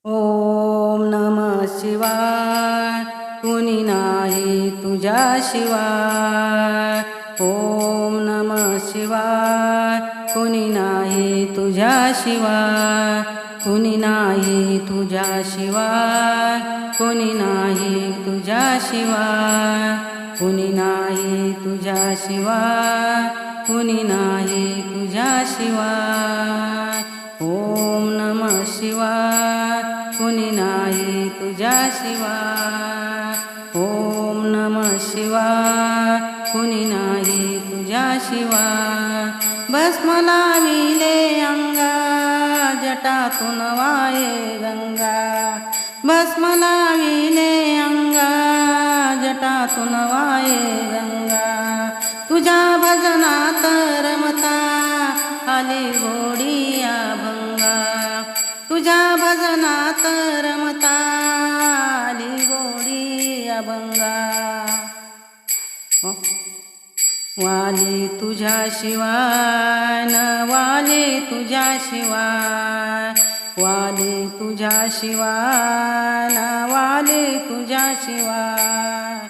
ओम नमः शिवाय. कुणी नाही तुझ्याशिवाय. ओम नमः शिवाय. कुणी नाही तुझ्याशिवाय. कुणी नाही तुझ्याशिवाय. कुणी नाही तुझ्याशिवाय. कुणी नाही तुझ्याशिवाय. कुणी नाही तुझ्याशिवाय. ओम नमः शिवाय. कुणी नाही तुझ्याशिवाय. ओम नमः शिवाय. कुणी नाही तुझ्याशिवाय. भस्म लाविले अंगा, जटातून वाये गंगा. भस्म लाविले अंगा, जटातून वाये गंगा. तुझ्या भजनात रमता आली घोडी अभंगा. तुझ्या भजनात रमता आली घोडी अभंगा. वाली तुझ्याशिवाय न वाली तुझ्याशिवाय. वाली तुझ्याशिवाय न वाली तुझ्याशिवाय.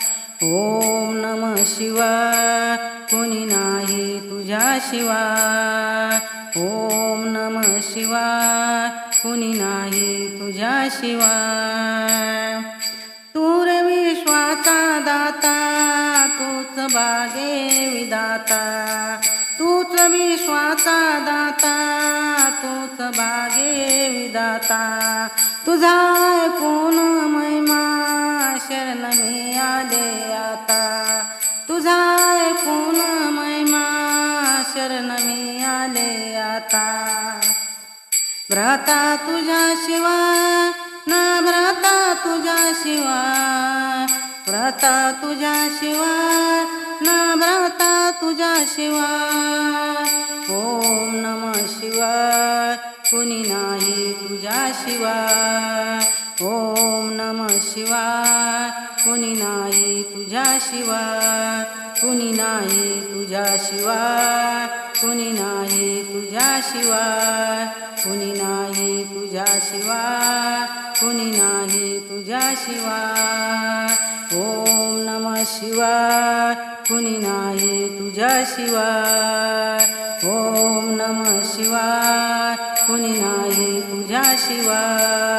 ओम नमः शिवाय. कुणी नाही तुझ्याशिवाय. ओम नमः शिवाय. कुणी नाही तुझ्याशिवाय. तूर विश्वाचा दाता, तूच भागे विधाता. तूच विश्वाचा दाता, तूच भागे विधाता. तुझा ऐकून महिमा शरण मी आले आता. तुझा ऐकून महिमा शरण मी आले आता. भ्राता तुझ्याशिवाय ना भ्राता तुझ्याशिवाय. भ्राता तुझ्याशिवाय ना भ्राता तुझ्याशिवाय. ओम नमः शिवाय. कुणी नाही तुझ्याशिवाय. ओम नमः शिवाय. कुणी नाही तुझ्याशिवाय. कुणी नाही तुझ्याशिवाय. कुणी नाही तुझ्याशिवाय. कुणी नाही तुझ्याशिवाय. कुणी नाही तुझ्याशिवाय. ओम नमः शिवाय. कुणी नाही तुझ्याशिवाय. ओम नमः शिवाय. कुणी नाही तुझ्याशिवाय.